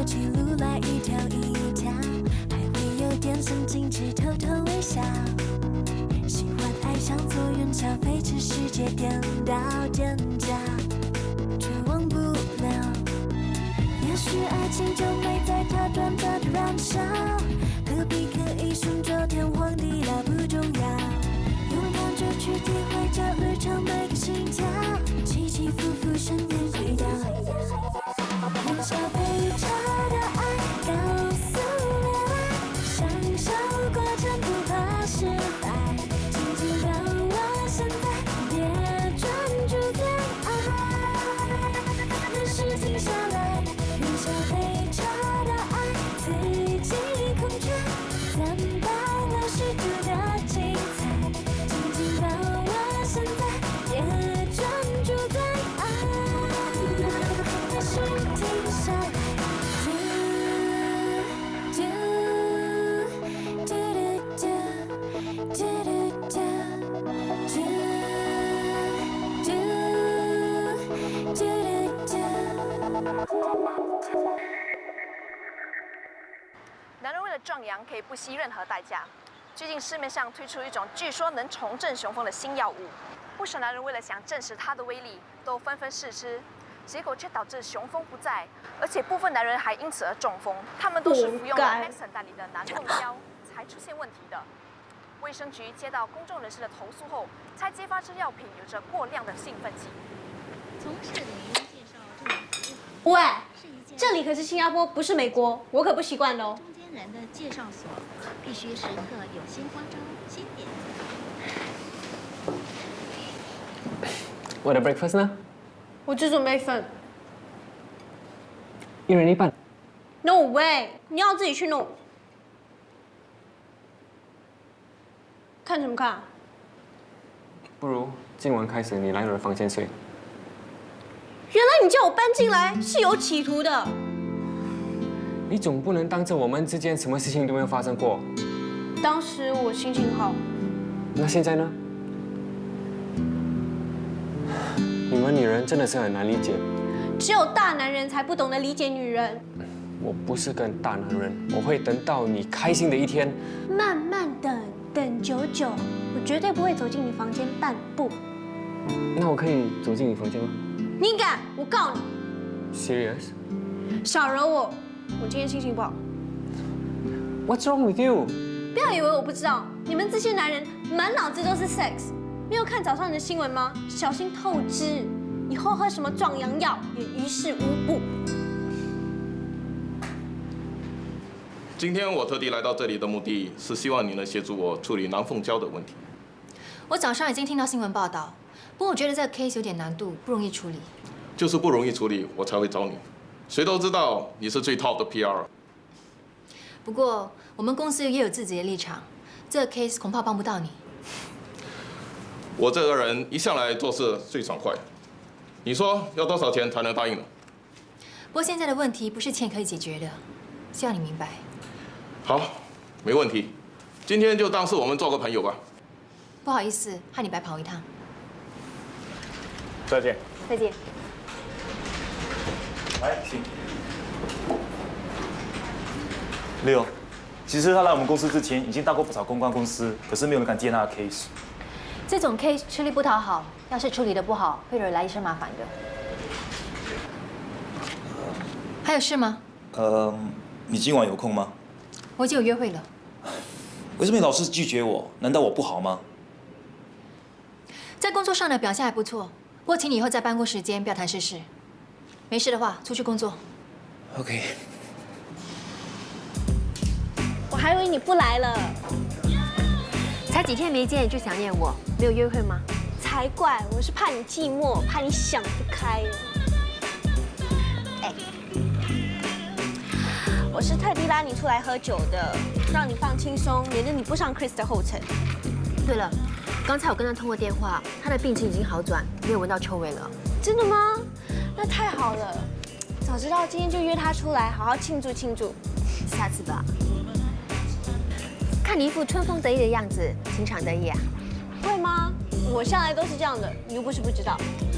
说起路来一条一条，还会有点神经质，偷偷微笑。喜欢爱上坐云霄飞车，世界颠倒尖叫，却忘不了。也许爱情就没在它短暂的燃烧，何必刻意寻找天荒地老不重要，用感觉去体会这旅程每个心跳，起起伏伏深渊轨道。燃烧飞车的爱，高速恋爱，享受过程不怕失败，紧紧把握现在，别专注在爱，任时停下来。燃烧飞车的爱，自己控制，360度的精彩，紧紧把握现在，别专注在爱，任时停下来。男人为了壮阳，可以不惜任何代价。最近市面上推出一种据说能重振雄风的新药物，不少男人为了想证实它的威力，都纷纷试吃，结果却导致雄风不再，而且部分男人还因此而中风。他们都是服用了 Maxon 代理的南凤胶才出现问题的。卫生局接到公众人士的投诉后，才揭发这药品有着过量的兴奋剂。从事的人介绍这名服务喂，这里可是新加坡，不是美国，我可不习惯喽。中间人的介绍所必须时刻有新花招、新点子。我的 breakfast 呢？我只准备一份。一人一半。No way， 你要自己去弄。看什么看？不如今晚开始你来我的房间睡。原来你叫我搬进来是有企图的。你总不能当着我们之间什么事情都没有发生过。当时我心情好。那现在呢？你们女人真的是很难理解。只有大男人才不懂得理解女人。我不是个大男人，我会等到你开心的一天。慢慢等，等久久，我绝对不会走进你房间半步。那我可以走进你房间吗？你敢？我告你 ！Serious？ 少惹我，我今天心情不好。 What's wrong with you？ 不要以为我不知道，你们这些男人满脑子都是 sex， 没有看早上的新闻吗？小心透支，以后喝什么壮阳药也于事无补。今天我特地来到这里的目的是希望你能协助我处理南凤胶的问题。我早上已经听到新闻报道，不过我觉得这个 case 有点难度，不容易处理。就是不容易处理，我才会找你。谁都知道你是最 top 的 PR。不过我们公司也有自己的立场，这个 case 恐怕帮不到你。我这个人一向来做事最爽快。你说要多少钱才能答应呢？不过现在的问题不是钱可以解决的，希望你明白。好，没问题。今天就当是我们做个朋友吧。不好意思，害你白跑一趟。再见。再见。来，请。Leo，其实他来我们公司之前已经到过不少公关公司，可是没有人敢接他的 case。这种 case 吃力不讨好，要是处理得不好，会惹来一身麻烦的。还有事吗？你今晚有空吗？我已经有约会了。为什么你老是拒绝我？难道我不好吗？在工作上的表现还不错，不过请你以后在办公时间不要谈私事。没事的话，出去工作。OK。我还以为你不来了。才几天没见就想念我，没有约会吗？才怪，我是怕你寂寞，怕你想不开。哎，我是特地拉你出来喝酒的，让你放轻松，免得你步上 Chris 的后尘。对了，刚才我跟他通过电话，他的病情已经好转，没有闻到臭味了。真的吗？那太好了，早知道今天就约他出来，好好庆祝庆祝。下次吧。看你一副春风得意的样子，情场得意啊？会吗？我向来都是这样的，你又不是不知道。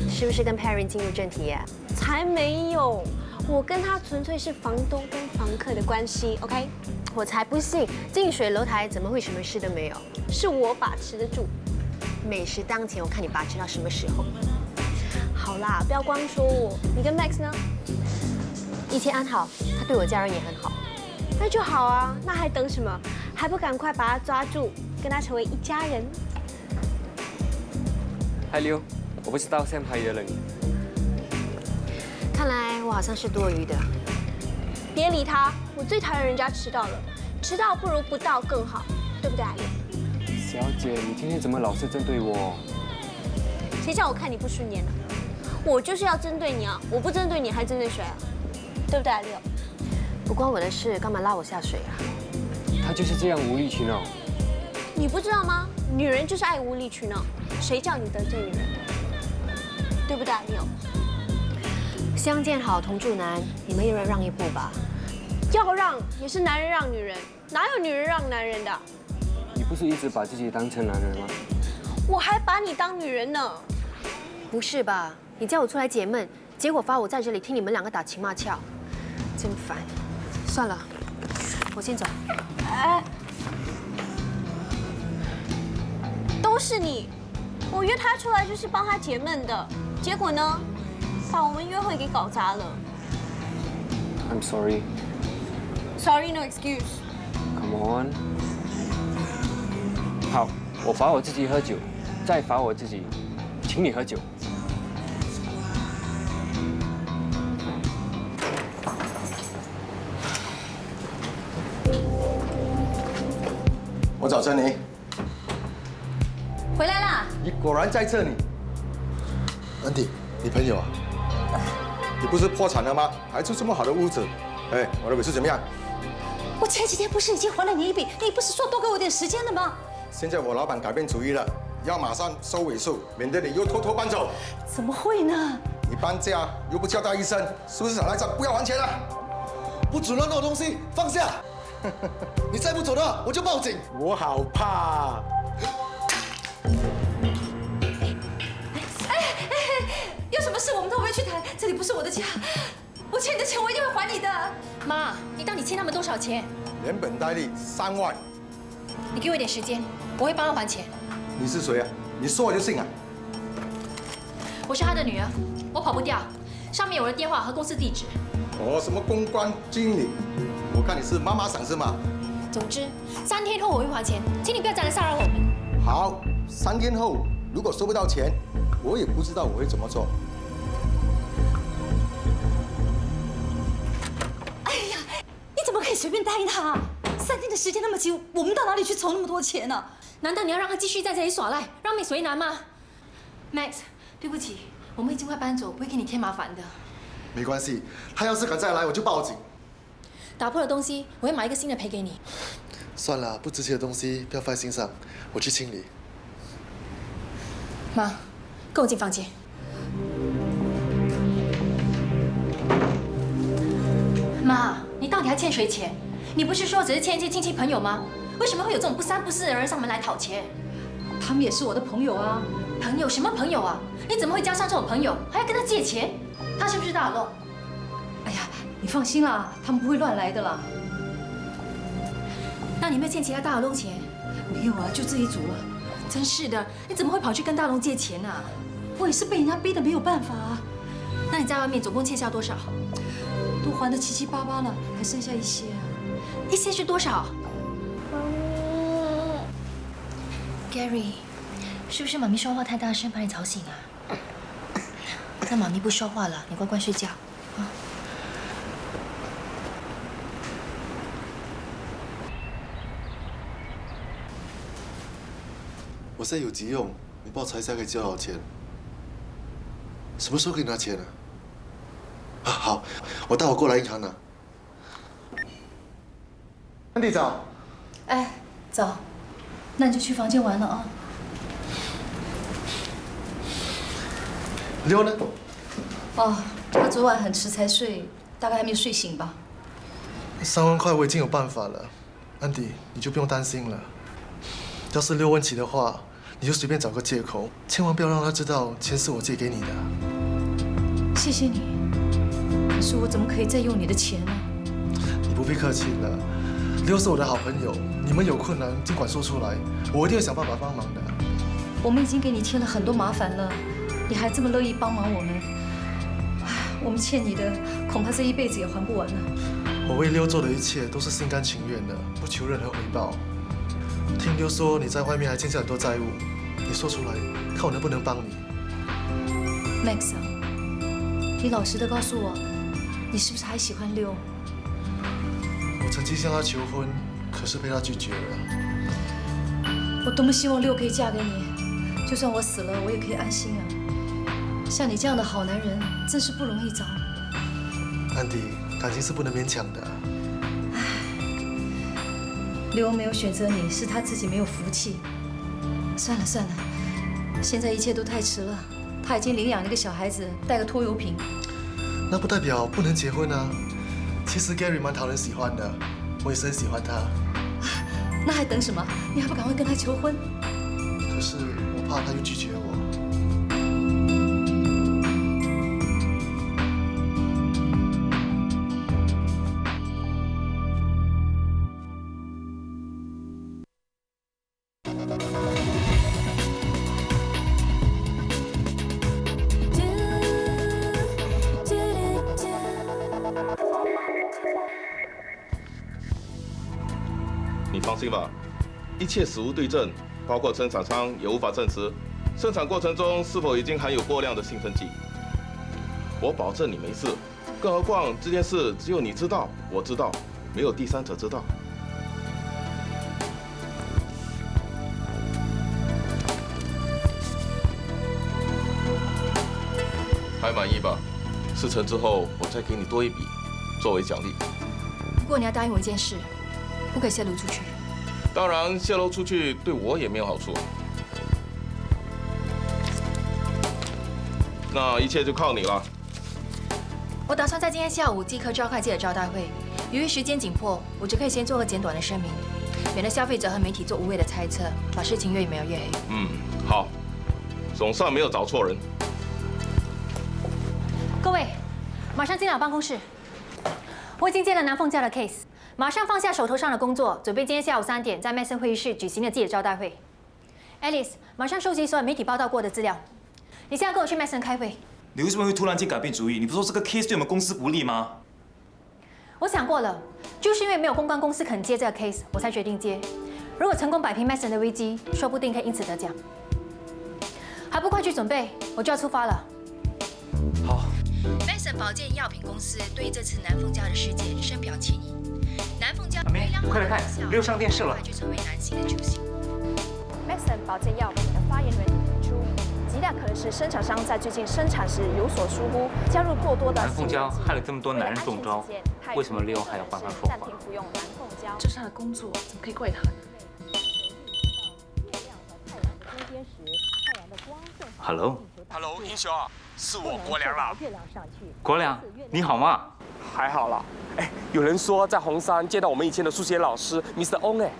是不是跟 Perry 进入正题呀？才没有，我跟他纯粹是房东跟房客的关系 ，OK？ 我才不信，近水楼台怎么会什么事都没有？是我把持得住。美食当前，我看你把持到什么时候？好啦，不要光说我，你跟 Max 呢？一切安好，他对我家人也很好。那就好啊，那还等什么？还不赶快把他抓住，跟他成为一家人？嗨，Leo，我不知道 Sam 还约了你。看来我好像是多余的。别理他，我最讨厌人家迟到了，迟到不如不到更好，对不对，阿莲？小姐，你今天怎么老是针对我？谁叫我看你不顺眼了？我就是要针对你啊！我不针对你，还针对谁啊？对不对，阿六？不关我的事，干嘛拉我下水啊？他就是这样无理取闹。你不知道吗？女人就是爱无理取闹，谁叫你得罪女人？对不对，阿六？相见好，同住难，你们一人让一步吧。要让也是男人让女人，哪有女人让男人的？你不是一直把自己当成男人吗？我还把你当女人呢。不是吧？你叫我出来解闷，结果罚我在这里听你们两个打情骂俏，真烦。算了，我先走。哎，都是你！我约他出来就是帮他解闷的，结果呢，把我们约会给搞砸了。I'm sorry. Sorry, no excuse. Come on. 好，我罚我自己喝酒，再罚我自己请你喝酒。我找珍妮。回来啦！你果然在这里。安迪，你朋友啊？你不是破产了吗？还住这么好的屋子？哎，我的尾数怎么样？我前几天不是已经还了你一笔？你不是说多给我点时间的吗？现在我老板改变主意了，要马上收尾数，免得你又偷偷搬走。怎么会呢？你搬家又不交代一声，是不是想赖账不要还钱了？不准乱弄东西，放下！你再不走的话，我就报警。我好怕。有什么事我们都会去谈，这里不是我的家。我欠你的钱我一定会还你的。妈，你到底欠他们多少钱？连本带利3万。你给我一点时间，我会帮他还钱。你是谁啊？你说我就信啊？我是他的女儿，我跑不掉。上面有我的电话和公司地址。哦，什么公关经理？我看你是妈妈桑是吗？总之，3天后我会还钱，请你不要再来骚扰我们。好，3天后如果收不到钱，我也不知道我会怎么做。哎呀，你怎么可以随便答应他？3天的时间那么急，我们到哪里去筹那么多钱呢？难道你要让他继续在这里耍赖，让妹为难吗 ？Max， 对不起，我们已经快搬走，不会给你添麻烦的。没关系，他要是敢再来，我就报警。打破的东西，我会买一个新的赔给你。算了，不值钱的东西不要放心上，我去清理。妈，跟我进房间。妈，你到底还欠谁钱？你不是说只是欠一些亲戚朋友吗？为什么会有这种不三不四的人上门来讨钱？他们也是我的朋友啊。朋友什么朋友啊？你怎么会交上这种朋友，还要跟他借钱？他是不是大耳洞？哎呀，你放心啦，他们不会乱来的啦。那你没有欠其他大耳洞钱？没有啊，就这一组了。真是的，你怎么会跑去跟大龙借钱呢？我也是被人家逼的，没有办法啊。那你在外面总共欠下多少？都还得七七八八了，还剩下一些啊。一些是多少？Gary， 是不是妈咪说话太大声，把你吵醒啊？那妈咪不说话了，你乖乖睡觉啊。我现在有急用，你帮我查一下可以借多少钱？什么时候可以拿钱啊？啊，好，我待会过来银行拿。安迪早。哎，走，那你就去房间玩了啊。溜呢？哦，他昨晚很迟才睡，大概还没有睡醒吧。3万块我已经有办法了，安迪你就不用担心了。要是溜问题的话，你就随便找个借口，千万不要让他知道钱是我借给你的。谢谢你，可叔，我怎么可以再用你的钱呢？你不必客气了，六是我的好朋友，你们有困难尽管说出来，我一定会想办法帮忙的。我们已经给你添了很多麻烦了，你还这么乐意帮忙我们，唉，我们欠你的恐怕这一辈子也还不完了。我为六做的一切都是心甘情愿的，不求任何回报。听六说你在外面还欠下很多债务，你说出来，看我能不能帮你。Max 啊，你老实的告诉我，你是不是还喜欢六？我曾经向他求婚，可是被他拒绝了。我多么希望六可以嫁给你，就算我死了，我也可以安心啊。像你这样的好男人，真是不容易找。安迪，感情是不能勉强的。六没有选择你，是他自己没有福气。算了算了，现在一切都太迟了。他已经领养了一个小孩子，带个拖油瓶。那不代表不能结婚啊。其实 Gary 蛮讨人喜欢的，我也是很喜欢他。那还等什么？你还不赶快跟他求婚？可是我怕他又拒绝我。你放心吧，一切死无对证，包括生产商也无法证实生产过程中是否已经含有过量的兴奋剂。我保证你没事，更何况这件事只有你知道，我知道，没有第三者知道。还满意吧？事成之后，我再给你多一笔，作为奖励。不过你要答应我一件事，不可以泄露出去。当然，泄露出去对我也没有好处。那一切就靠你了。我打算在今天下午即刻召开记者招待会。由于时间紧迫，我只可以先做个简短的声明，免得消费者和媒体做无谓的猜测，把事情越描越黑。好，总算没有找错人。各位，马上进到办公室。我已经接了南凤家的 case， 马上放下手头上的工作，准备今天下午3点在麦森会议室举行的记者招待会。Alice， 马上收集所有媒体报道过的资料。你现在跟我去麦森开会。你为什么会突然间改变主意？你不是说这个 case 对我们公司不利吗？我想过了，就是因为没有公关公司肯接这个 case， 我才决定接。如果成功摆平麦森的危机，说不定可以因此得奖。还不快去准备，我就要出发了。好。Mason 保健药品公司对这次南凤家的事件深表歉意。南凤家快来看，六上电视了。就成为男性的救星。Mason 保健药品的发言人指出，极大可能是生产商在最近生产时有所疏忽，加入过多的。南凤娇害了这么多男人中招，为什么六还要帮他说话？这是他的工作，怎么可以怪他呢？Hello， 英雄，是我国良啦。国良，你好吗？还好啦。哎，有人说在红山见到我们以前的数学老师 Mr. On 哎。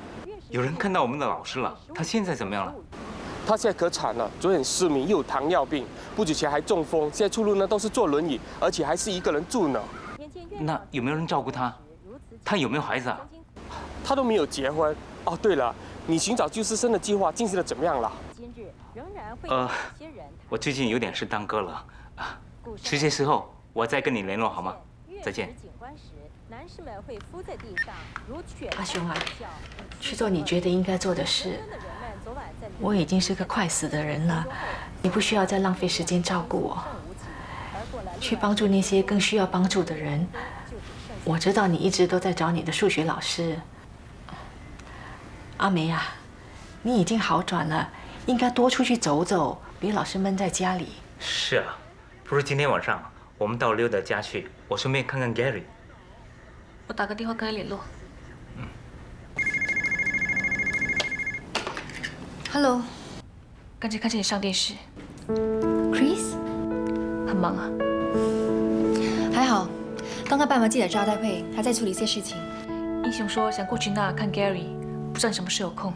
有人看到我们的老师了，他现在怎么样了？他现在可惨了，左眼失明，又有糖尿病，不久前还中风，现在出入呢都是坐轮椅，而且还是一个人住呢。那有没有人照顾他？他有没有孩子啊？他都没有结婚。哦，对了，你寻找救世生的计划进行的怎么样了？我最近有点事耽搁了啊，这些时候我再跟你联络好吗？再见。阿雄啊，去做你觉得应该做的事。我已经是个快死的人了，你不需要再浪费时间照顾我，去帮助那些更需要帮助的人。我知道你一直都在找你的数学老师。阿梅啊，你已经好转了，应该多出去走走，别老是闷在家里。是啊，不如今天晚上我们到六的家去，我顺便看看 Gary。我打个电话跟他联络。Hello， 刚才看见你上电视。Chris， 很忙啊。还好，刚刚办完记者招待会，还在处理一些事情。英雄说想过去那看 Gary， 不知道你什么时候有空。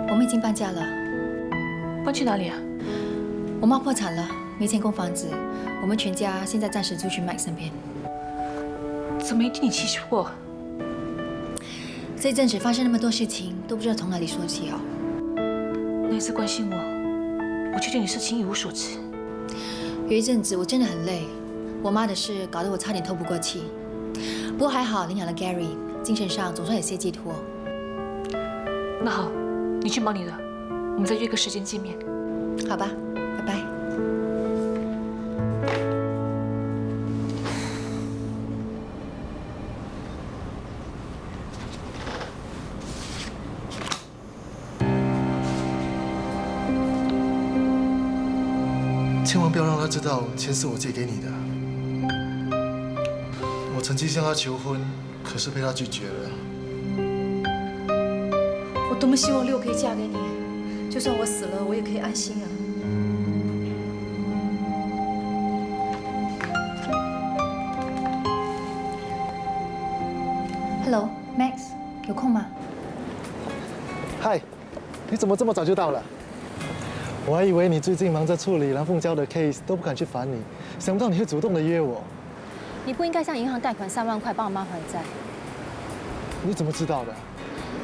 我们已经搬家了。搬去哪里啊？我妈破产了，没钱供房子，我们全家现在暂时住去 Max 身边。怎么一定你气错？这阵子发生那么多事情，都不知道从哪里说起哦。那一次关心我，我却对你事情一无所知。有一阵子我真的很累，我妈的事搞得我差点透不过气。不过还好领养了 Gary， 精神上总算有些寄托。那好，你去忙你的，我们再约个时间见面。好吧，拜拜。千万不要让他知道钱是我借给你的。我曾经向他求婚，可是被他拒绝了。我多么希望六可以嫁给你，就算我死了，我也可以安心啊。Hello, Max， 有空吗？嗨，你怎么这么早就到了？我还以为你最近忙着处理蓝凤娇的 case， 都不敢去烦你。想不到你会主动的约我。你不应该向银行贷款3万块帮我妈还债。你怎么知道的？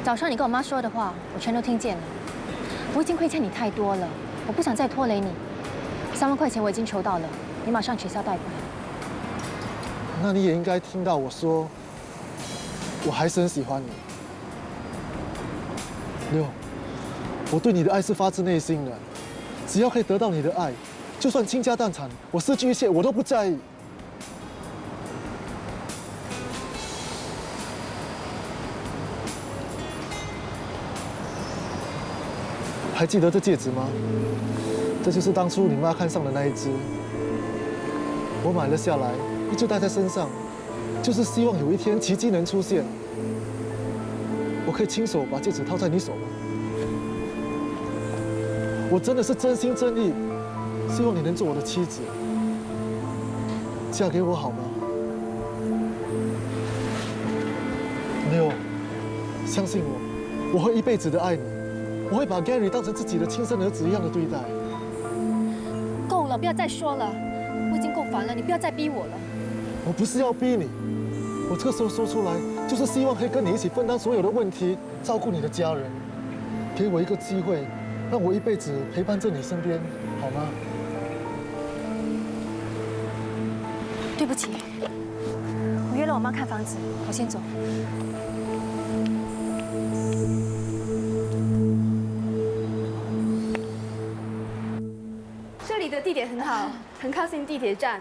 早上你跟我妈说的话，我全都听见了。我已经亏欠你太多了，我不想再拖累你。3万块钱我已经筹到了，你马上取消贷款。那你也应该听到我说，我还是很喜欢你。六，我对你的爱是发自内心的，只要可以得到你的爱，就算倾家荡产，我失去一切我都不在意。还记得这戒指吗？这就是当初你妈看上的那一只，我买了下来，一直戴在身上，就是希望有一天奇迹能出现，我可以亲手把戒指套在你手吗？我真的是真心真意，希望你能做我的妻子，嫁给我好吗？六，相信我，我会一辈子的爱你。我会把 Gary 当成自己的亲生儿子一样的对待。够了，不要再说了，我已经够烦了，你不要再逼我了。我不是要逼你，我这个时候说出来，就是希望可以跟你一起分担所有的问题，照顾你的家人。给我一个机会，让我一辈子陪伴在你身边，好吗？对不起，我约了我妈看房子，我先走。这里的地点很好，很靠近地铁站，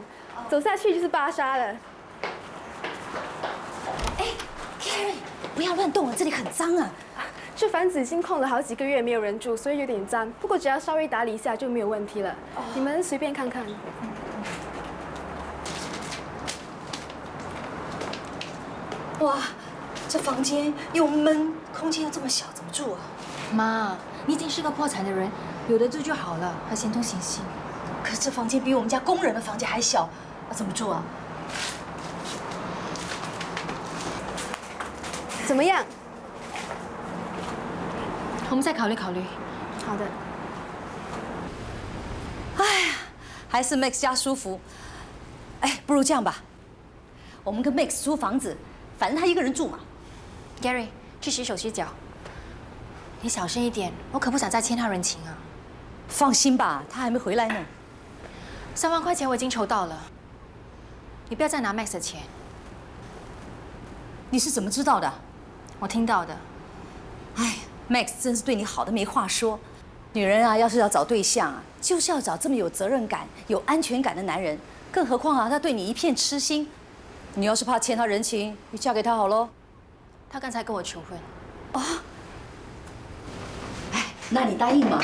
走下去就是巴莎了。哎 ，Gary， 不要乱动啊，这里很脏啊。这房子已经空了好几个月，没有人住，所以有点脏。不过只要稍微打理一下就没有问题了。你们随便看看。哇，这房间又闷，空间又这么小，怎么住啊？妈，你已经是个破产的人，有的住就好了，还嫌东嫌西。可是这房间比我们家工人的房间还小，怎么住啊？怎么样？我们再考虑考虑。好的。哎呀，还是 Max 家舒服。哎，不如这样吧，我们跟 Max 租房子，反正他一个人住嘛。Gary， 去洗手洗脚。你小声一点，我可不想再欠他人情啊。放心吧，他还没回来呢。3万块钱我已经筹到了，你不要再拿 Max 的钱。你是怎么知道的？我听到的。哎 ，Max 真是对你好的没话说。女人啊，要是要找对象啊，就是要找这么有责任感、有安全感的男人。更何况啊，他对你一片痴心。你要是怕欠他人情，你嫁给他好喽。他刚才跟我求婚。哦。哎，那你答应吗？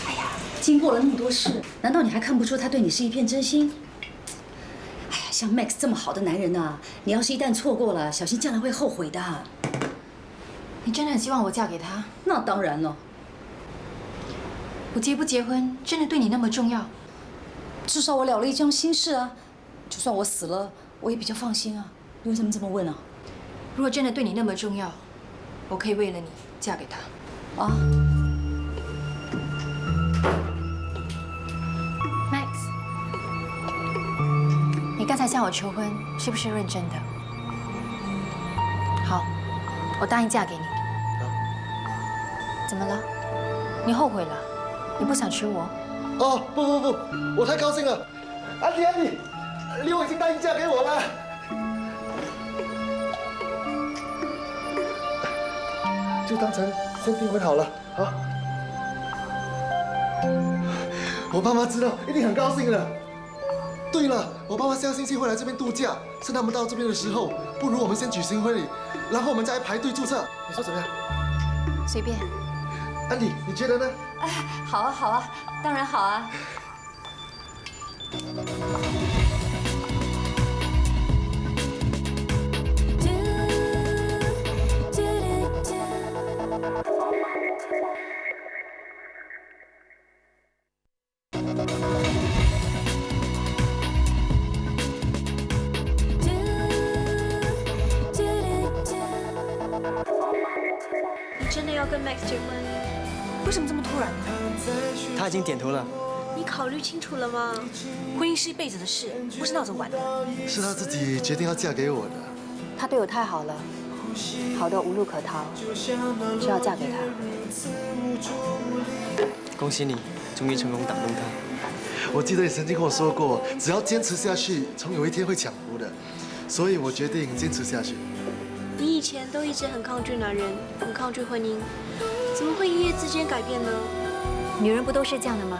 哎呀，经过了那么多事，难道你还看不出他对你是一片真心？哎呀，像 Max 这么好的男人啊，你要是一旦错过了，小心将来会后悔的。你真的很希望我嫁给他？那当然了。我结不结婚，真的对你那么重要？至少我了了一桩心事啊。就算我死了，我也比较放心啊。你为什么这么问啊？如果真的对你那么重要，我可以为了你嫁给他。啊。Max，刚才向我求婚是不是认真的？好，我答应嫁给你。怎么了？你后悔了？你不想娶我？哦，不，我太高兴了！安迪，妞已经答应嫁给我了。就当成先订婚好了，好。我爸妈知道一定很高兴的。对了，我爸妈下星期会来这边度假，趁他们到这边的时候，不如我们先举行婚礼，然后我们再排队注册，你说怎么样？随便。安迪，你觉得呢？哎，好啊，当然好啊。你真的要跟 Max 结婚？为什么这么突然呢？他已经点头了。你考虑清楚了吗？婚姻是一辈子的事，不是闹着玩的。是她自己决定要嫁给我的。他对我太好了，好到无路可逃，就要嫁给他。恭喜你，终于成功打动他。我记得你曾经跟我说过，只要坚持下去，总有一天会享福的。所以我决定坚持下去。你以前都一直很抗拒男人，很抗拒婚姻，怎么会一夜之间改变呢？女人不都是这样的吗？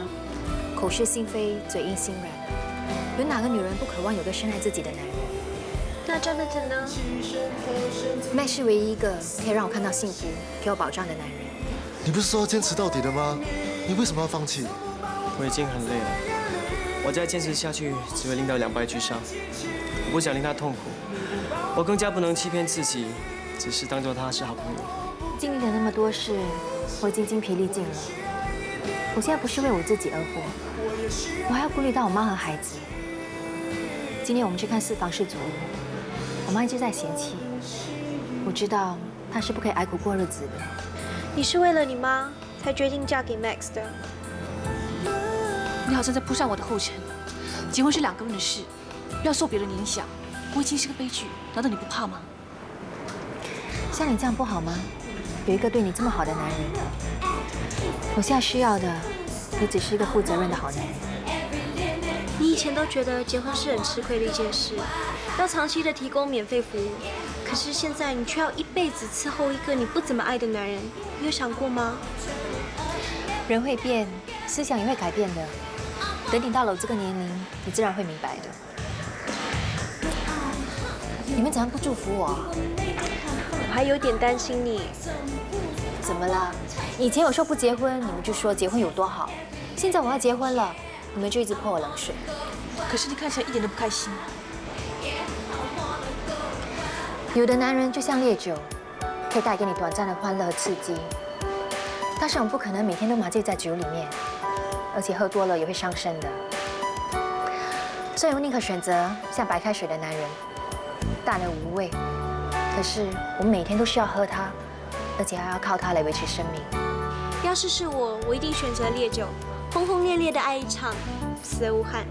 口是心非，嘴硬心软。有哪个女人不渴望有个深爱自己的男人？那 Jonathan 呢？麦是唯一一个可以让我看到幸福、给我保障的男人。你不是说坚持到底的吗？你为什么要放弃？我已经很累了，我再坚持下去只会令到两败俱伤。我不想令他痛苦，我更加不能欺骗自己，只是当做他是好朋友。经历了那么多事，我已经精疲力尽了。我现在不是为我自己而活，我还要顾虑到我妈和孩子。今天我们去看4房式祖屋，我妈一直在嫌弃。我知道她是不可以挨苦过日子的。你是为了你妈才决定嫁给 Max 的？你好像在扑上我的后尘。结婚是2个人的事，不要受别人影响。我已经是个悲剧，难道你不怕吗？像你这样不好吗？有一个对你这么好的男人，我现在需要的也只是一个负责任的好男人。你以前都觉得结婚是很吃亏的一件事，要长期的提供免费服务，可是现在你却要一辈子伺候一个你不怎么爱的男人，你有想过吗？人会变，思想也会改变的。等你到了我这个年龄，你自然会明白的。你们怎么不祝福我？我还有点担心你。怎么了？以前我说不结婚，你们就说结婚有多好。现在我要结婚了，你们就一直泼我冷水。可是你看起来一点都不开心。有的男人就像烈酒，可以带给你短暂的欢乐和刺激，但是我们不可能每天都麻醉在酒里面，而且喝多了也会伤身的。所以我宁可选择像白开水的男人，淡而无味。可是我们每天都需要喝它，而且还要靠它来维持生命。要是我，我一定选择烈酒，轰轰烈烈的爱一场，死而无憾。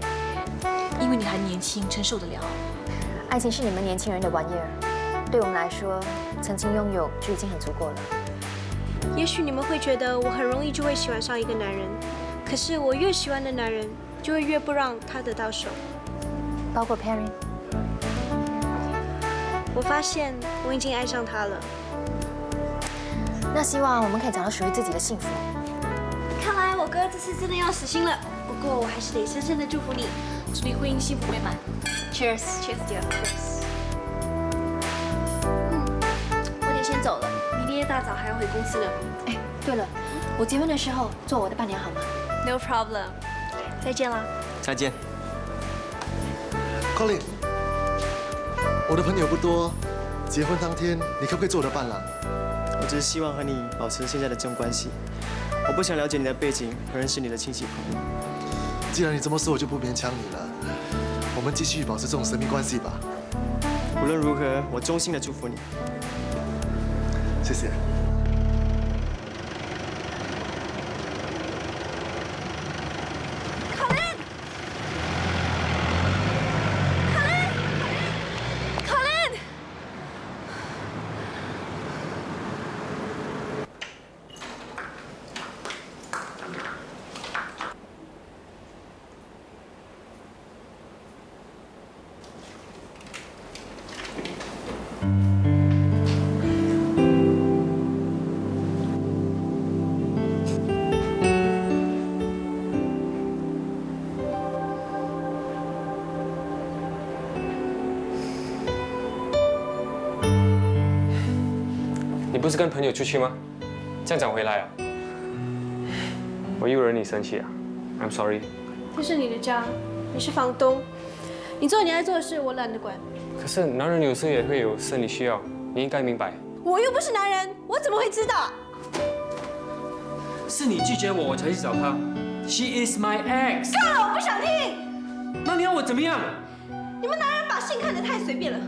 因为你还年轻，承受得了。爱情是你们年轻人的玩意儿，对我们来说，曾经拥有就已经很足够了。也许你们会觉得我很容易就会喜欢上一个男人，可是我越喜欢的男人，就会越不让他得到手。包括 Perry。我发现我已经爱上他了。那希望我们可以找到属于自己的幸福。看来我哥这次真的要死心了。不过我还是得深深的祝福你，祝你婚姻幸福美满。Cheers，Cheers dear。我得先走了，明天一大早还要回公司的。哎，对了，我结婚的时候做我的伴娘好吗 ？No problem。再见啦。再见。Colin， 我的朋友不多，结婚当天你可不可以做我的伴郎？我只是希望和你保持现在的这种关系，我不想了解你的背景和认识你的亲戚朋友。既然你这么说，我就不勉强你了。我们继续保持这种神秘关系吧。无论如何，我衷心的祝福你。谢谢。Colin，不是跟朋友出去吗？这样讲回来啊，我又惹你生气啊 ？I'm sorry。这是你的家，你是房东，你做你爱做的事，我懒得管。可是男人有时也会有生理需要，你应该明白。我又不是男人，我怎么会知道？是你拒绝我，我才去找她。She is my ex。够了，我不想听。那你要我怎么样？你们男人把性看得太随便了。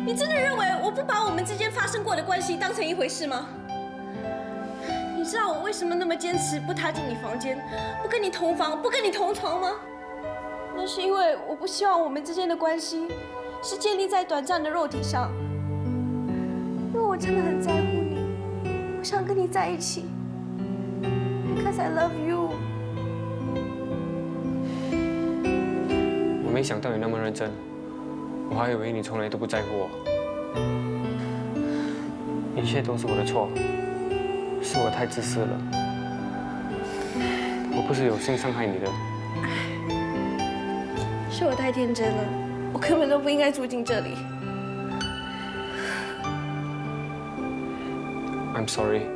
你真的认为我不把我们之间发生过的关系当成一回事吗？你知道我为什么那么坚持不踏进你房间，不跟你同房，不跟你同床吗？那是因为我不希望我们之间的关系是建立在短暂的肉体上。因为我真的很在乎你，我想跟你在一起。Because I love you。我没想到你那么认真，我还以为你从来都不在乎我。一切都是我的错，是我太自私了。我不是有心伤害你的。是我太天真了，我根本都不应该住进这里。I'm sorry。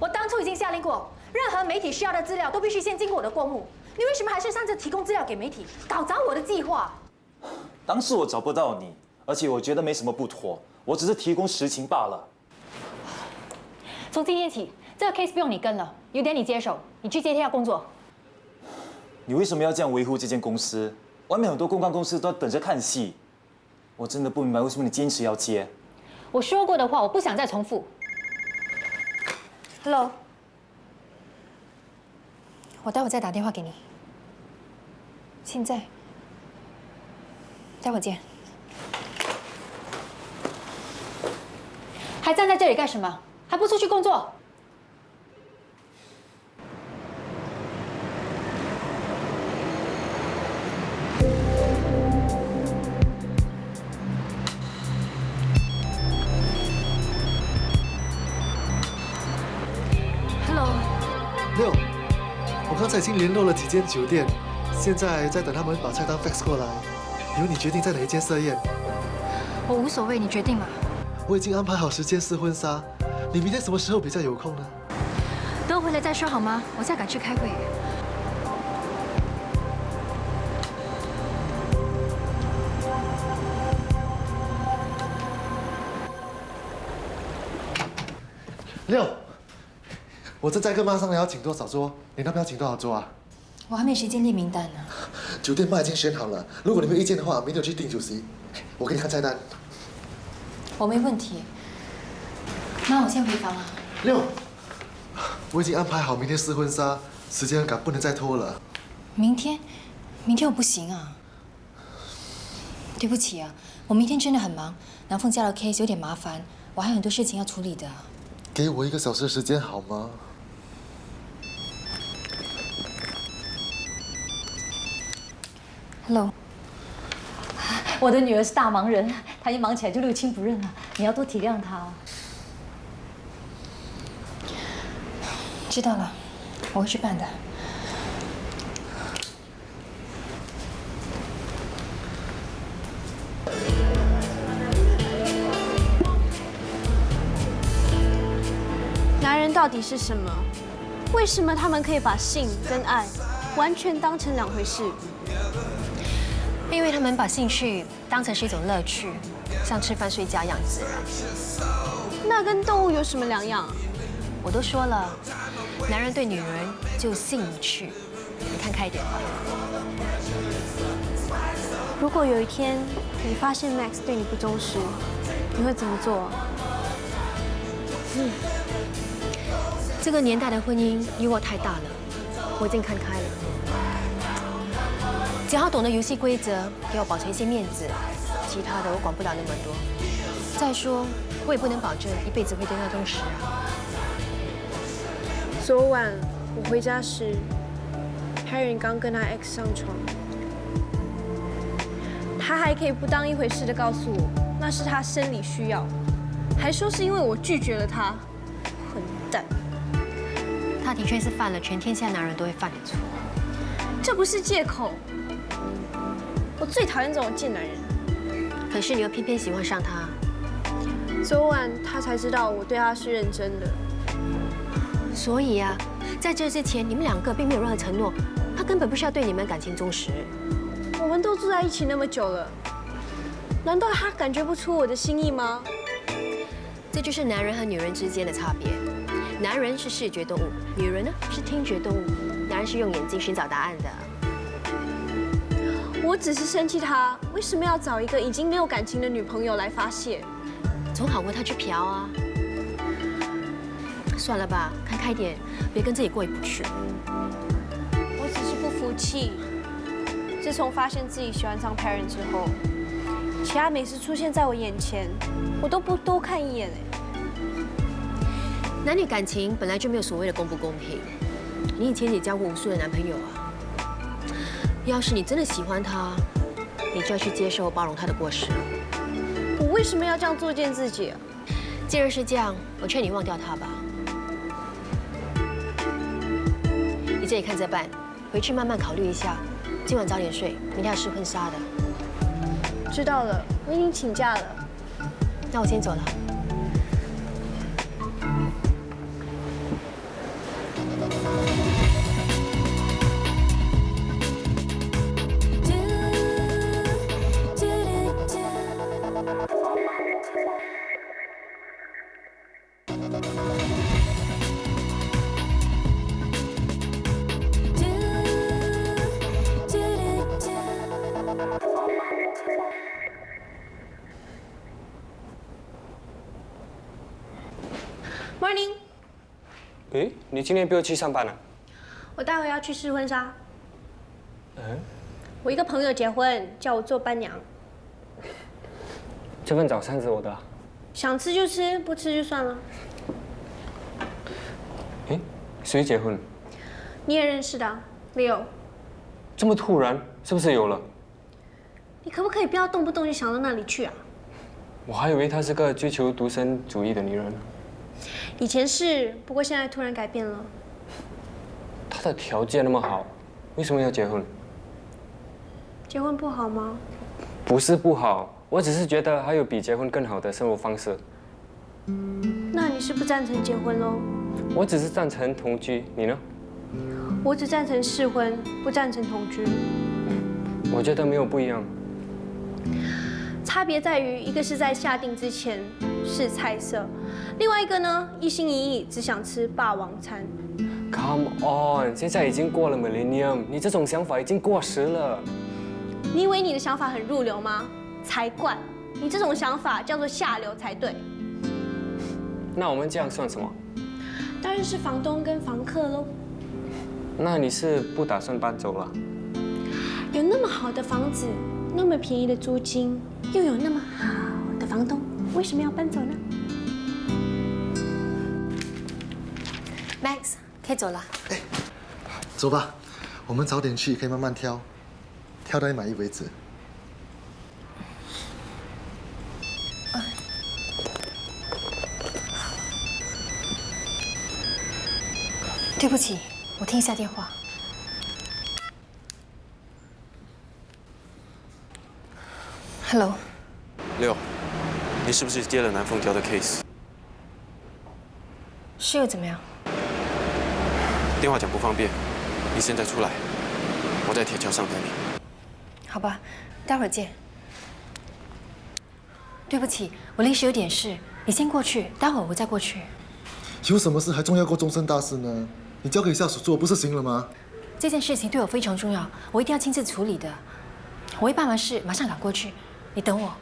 我当初已经下令过，任何媒体需要的资料都必须先经过我的过目。你为什么还是擅自提供资料给媒体，搞砸我的计划？当时我找不到你，而且我觉得没什么不妥，我只是提供实情罢了。从今天起，这个 case 不用你跟了，有点你接手，你去接下工作。你为什么要这样维护这间公司？外面很多公关公司都等着看戏，我真的不明白为什么你坚持要接。我说过的话，我不想再重复。Hello， 我待会再打电话给你。现在，待会见。还站在这里干什么？还不出去工作？六，我刚才已经联络了几间酒店，现在在等他们把菜单 fax 过来。由你决定在哪一间设宴。我无所谓，你决定嘛。我已经安排好时间试婚纱，你明天什么时候比较有空呢？等我回来再说好吗？我现在赶去开会。六，我正在跟妈商量要请多少桌，你那边要请多少桌啊？我还没时间列名单呢。酒店妈已经选好了，如果你没有意见的话，明天我去订酒席。我给你看菜单。我没问题。妈，我先回房了。六，我已经安排好明天试婚纱，时间很赶，不能再拖了。明天我不行啊。对不起啊，我明天真的很忙，南凤家的 case 有点麻烦，我还有很多事情要处理的。给我1个小时的时间好吗？ Hello， 我的女儿是大忙人，她一忙起来就六亲不认了，你要多体谅她。知道了，我会去办的。男人到底是什么？为什么他们可以把性跟爱完全当成2回事？ 因为他们把兴趣当成是一种乐趣，像吃饭睡觉一样自然。那跟动物有什么两样？我都说了，男人对女人就有兴趣，你看开一点吧。如果有一天你发现 Max 对你不忠实，你会怎么做？这个年代的婚姻诱惑太大了，我已经看开了。 只要懂得游戏规则，给我保存一些面子，其他的我管不了那么多。再说，我也不能保证一辈子会对他忠实啊。昨晚我回家时 ，Harry 刚跟他 X 上床，他还可以不当一回事的告诉我那是他生理需要，还说是因为我拒绝了他，混蛋！他的确是犯了全天下男人都会犯的错。这不是借口。我最讨厌这种贱男人。可是你又偏偏喜欢上他。昨晚他才知道我对他是认真的。所以啊，在这之前你们两个并没有任何承诺，他根本不需要对你们感情忠实。我们都住在一起那么久了，难道他感觉不出我的心意吗？这就是男人和女人之间的差别。男人是视觉动物，女人呢是听觉动物。男人是用眼睛寻找答案的。我只是生气他为什么要找一个已经没有感情的女朋友来发泄？总好过他去嫖啊。算了吧，看开点，别跟自己过意不去。我只是不服气。自从发现自己喜欢上 Perrin 之后，其他美食出现在我眼前，我都不多看一眼哎。男女感情本来就没有所谓的公不公平。你以前也交过无数的男朋友啊。要是你真的喜欢他，你就要去接受包容他的过失了。我为什么要这样作践自己啊？既然是这样，我劝你忘掉他吧。你这里看着办，回去慢慢考虑一下。今晚早点睡，明天要试婚纱的。知道了，我已经请假了。那我先走了。Morning。诶，你今天不要去上班了？我待会要去试婚纱。嗯？我一个朋友结婚，叫我做伴娘。这份早餐是我的。想吃就吃，不吃就算了。诶，谁结婚？你也认识的 Leo。这么突然，是不是有了？你可不可以不要动不动就想到那里去啊？我还以为她是个追求独身主义的女人。以前是，不过现在突然改变了。她的条件那么好，为什么要结婚？结婚不好吗？不是不好，我只是觉得还有比结婚更好的生活方式。那你是不赞成结婚喽？我只是赞成同居，你呢？我只赞成试婚，不赞成同居。我觉得没有不一样。差别在于，一个是在下定之前试菜色，另外一个呢，一心一意只想吃霸王餐。Come on， 现在已经过了 Millennium， 你这种想法已经过时了。你以为你的想法很入流吗？才怪！你这种想法叫做下流才对。那我们这样算什么？当然是房东跟房客喽。那你是不打算搬走了？有那么好的房子，那么便宜的租金，又有那么好的房东，为什么要搬走呢 ？Max， 可以走了。哎，走吧，我们早点去，可以慢慢挑，挑到你满意为止。对不起，我听一下电话。Hello。六，你是不是接了南凤雕的 case？ 是又怎么样？电话讲不方便，你现在出来，我在铁桥上等你。好吧，待会儿见。对不起，我临时有点事，你先过去，待会儿我再过去。有什么事还重要过终身大事呢？你交给下属做不是行了吗？这件事情对我非常重要，我一定要亲自处理的。我一办完事马上赶过去，你等我。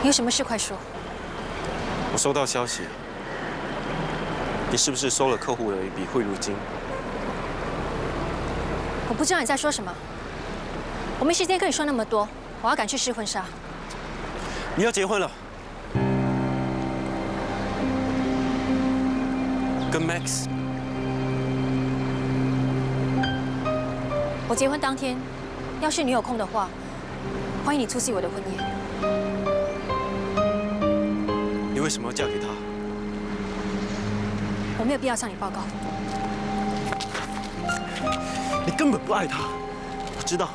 有什么事快说。我收到消息，你是不是收了客户的一笔贿赂金？我不知道你在说什么，我没时间跟你说那么多，我要赶去试婚纱。你要结婚了？跟 Max。我结婚当天，要是你有空的话，欢迎你出席我的婚宴。你为什么要嫁给他？我没有必要向你报告。你根本不爱他，我知道，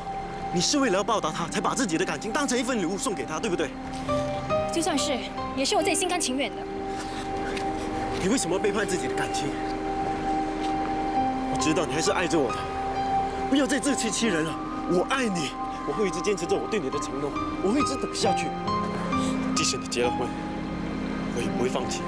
你是为了要报答他，才把自己的感情当成一份礼物送给他，对不对？就算是，也是我自己心甘情愿的。你为什么要背叛自己的感情？我知道你还是爱着我的，不要再自欺欺人了。我爱你，我会一直坚持着我对你的承诺，我会一直等下去。即使你结了婚，我也不会放弃。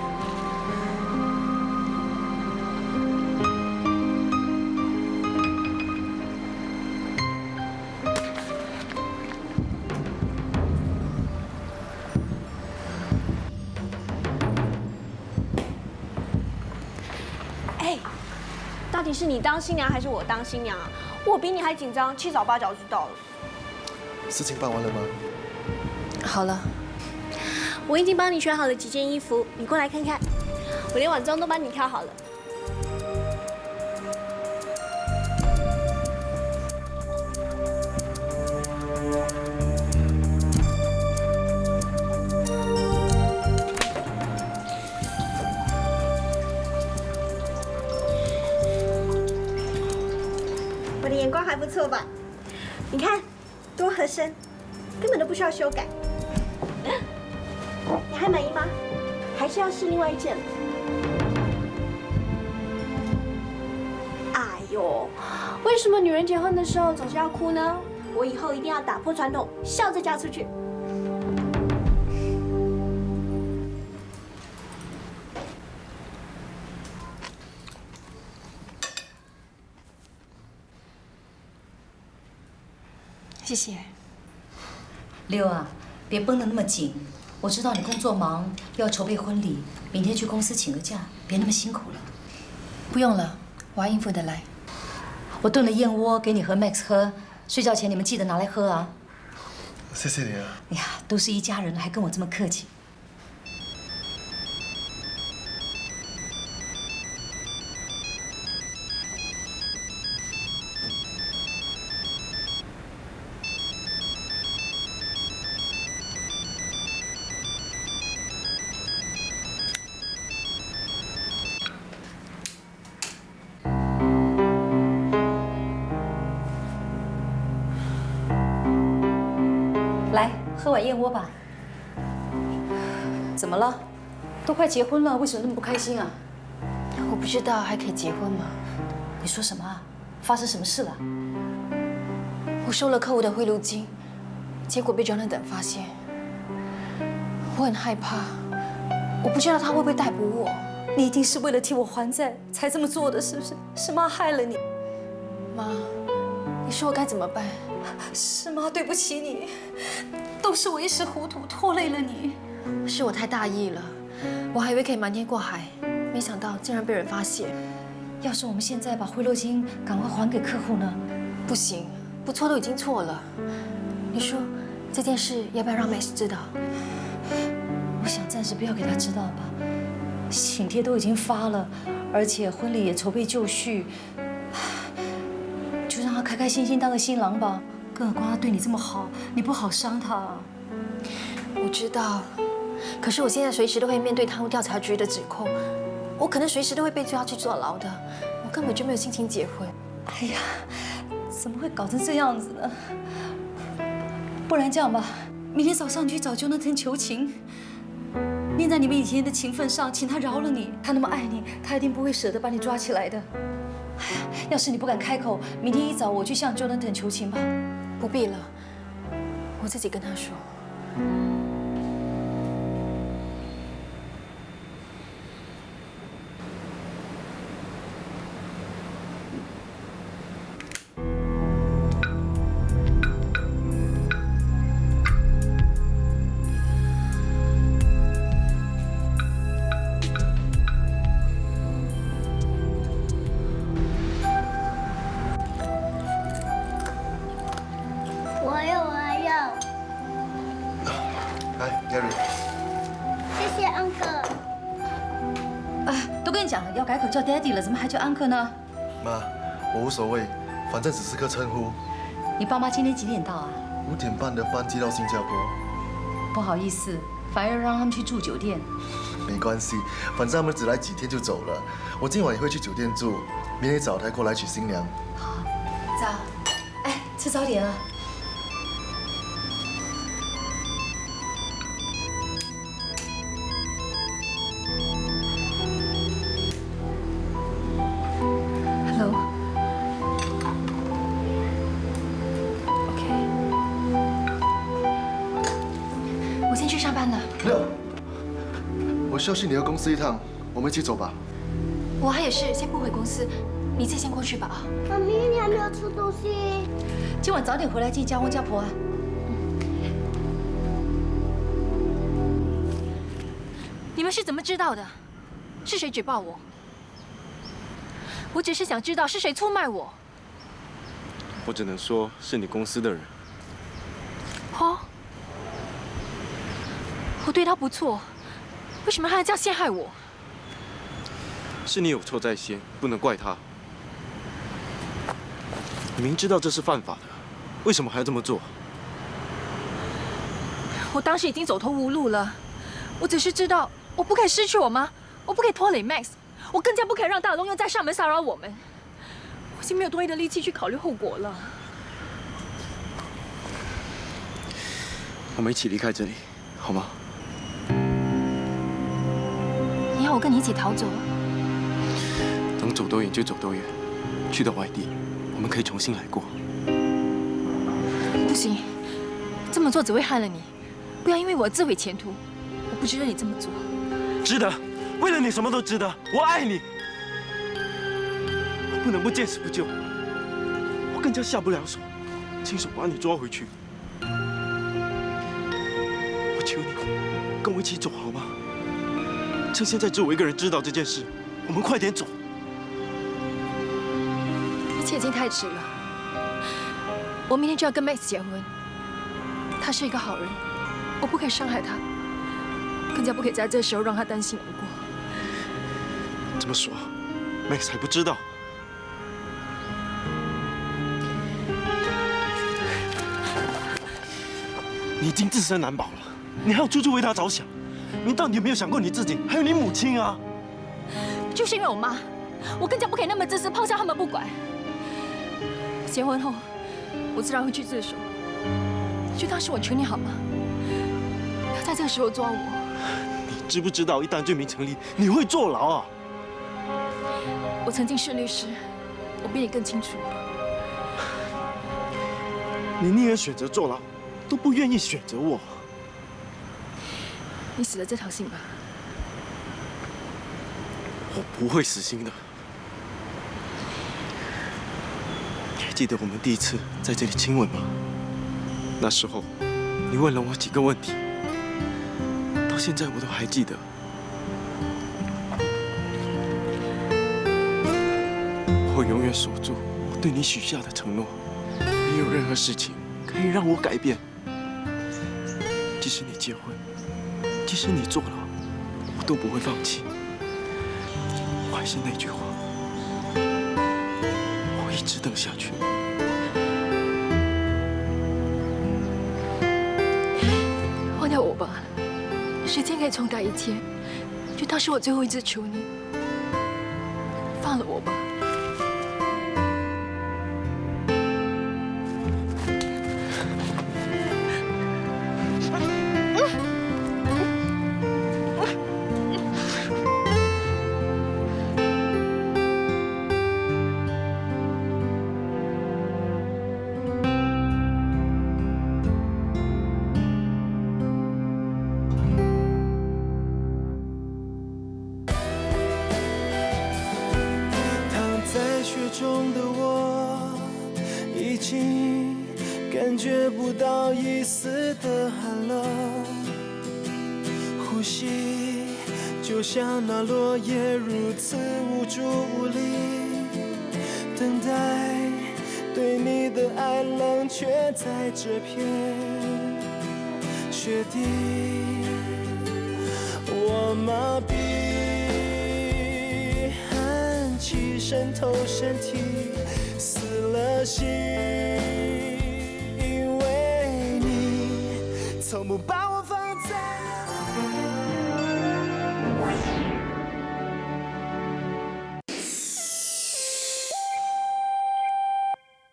到底是你当新娘还是我当新娘啊？我比你还紧张，七早八早就到了。事情办完了吗？好了，我已经帮你选好了几件衣服，你过来看看。我连晚装都帮你挑好了。我的眼光还不错吧？你看，多合身，根本都不需要修改。你还满意吗？还是要试另外一件？哎呦，为什么女人结婚的时候总是要哭呢？我以后一定要打破传统，笑着嫁出去。谢谢。六啊，别绷得那么紧。我知道你工作忙，要筹备婚礼，明天去公司请个假，别那么辛苦了。不用了，我还应付得来。我炖了燕窝给你和 Max 喝，睡觉前你们记得拿来喝啊。谢谢你啊。哎呀，都是一家人了，还跟我这么客气。来，喝碗燕窝吧。怎么了？都快结婚了，为什么那么不开心啊？我不知道还可以结婚吗？你说什么啊？发生什么事了？我收了客户的贿赂金，结果被 Jonathan 发现。我很害怕，我不知道他会不会逮捕我。你一定是为了替我还债才这么做的，是不是？是妈害了你。妈，你说我该怎么办？是妈对不起你，都是我一时糊涂拖累了你。是我太大意了，我还以为可以瞒天过海，没想到竟然被人发现。要是我们现在把贿赂金赶快还给客户呢？不行，不错都已经错了。你说这件事要不要让 Max 知道？我想暂时不要给他知道吧。请帖都已经发了，而且婚礼也筹备就绪，就让他开开心心当个新郎吧。更何况他对你这么好，你不好伤他。我知道，可是我现在随时都会面对贪污调查局的指控，我可能随时都会被抓去坐牢的，我根本就没有心情结婚。哎呀，怎么会搞成这样子呢？不然这样吧，明天早上你去找 Jonathan 求情，念在你们以前的情分上，请他饶了你。他那么爱你，他一定不会舍得把你抓起来的。要是你不敢开口，明天一早我去向 Jonathan 求情吧。不必了，我自己跟他说。经讲要改口叫 Daddy 了，怎么还叫 Uncle 呢？妈，我无所谓，反正只是个称呼。你爸妈今天几点到啊？5点半的班机到新加坡。不好意思，反而让他们去住酒店。没关系，反正他们只来几天就走了。我今晚也会去酒店住，明天早才过来娶新娘。好，早。哎，吃早点啊。我需要去你的公司一趟，我们一起走吧。我还有事，先不回公司，你自己先过去吧啊。妈咪，你还没有吃东西。今晚早点回来见家公家婆啊。你们是怎么知道的？是谁举报我？我只是想知道是谁出卖我。我只能说是你公司的人。哦，我对他不错。为什么他还这样陷害我？是你有错在先，不能怪他。你明知道这是犯法的，为什么还要这么做？我当时已经走投无路了，我只是知道我不可以失去我妈，我不可以拖累 Max， 我更加不可以让大龙又再上门骚扰我们。我已经没有多余的力气去考虑后果了。我们一起离开这里，好吗？你要我跟你一起逃走？能走多远就走多远，去到外地，我们可以重新来过。不行，这么做只会害了你。不要因为我自毁前途，我不值得你这么做。值得，为了你什么都值得。我爱你，我不能不见死不救，我更加下不了手，亲手把你抓回去。我求你，跟我一起走好吗？趁现在只有我一个人知道这件事，我们快点走。一切已经太迟了。我明天就要跟 Max 结婚，他是一个好人，我不可以伤害他，更加不可以在这时候让他担心难过。这么说 ，Max 还不知道。你已经自身难保了，你还要处处为他着想，你到底有没有想过你自己，还有你母亲啊？就是因为我妈，我更加不可以那么自私，抛下他们不管。结婚后，我自然会去自首，就当是我求你好吗？不要在这个时候抓我。你知不知道，一旦罪名成立，你会坐牢啊？我曾经是律师，我比你更清楚。你宁愿选择坐牢，都不愿意选择我。你死了这条心吧。我不会死心的。你还记得我们第一次在这里亲吻吗？那时候，你问了我几个问题，到现在我都还记得。我永远守住我对你许下的承诺，没有任何事情可以让我改变。即使你结婚，即使你坐牢，我都不会放弃。还是那句话，我一直等下去。忘掉我吧，时间可以重改一切，就当是我最后一次求你，放了我吧。中的我已经感觉不到一丝的寒冷，呼吸就像那落叶如此无助无力，等待对你的爱冷却在这片雪地，我麻痹渗透身体，死了心。因为你从不把我放在。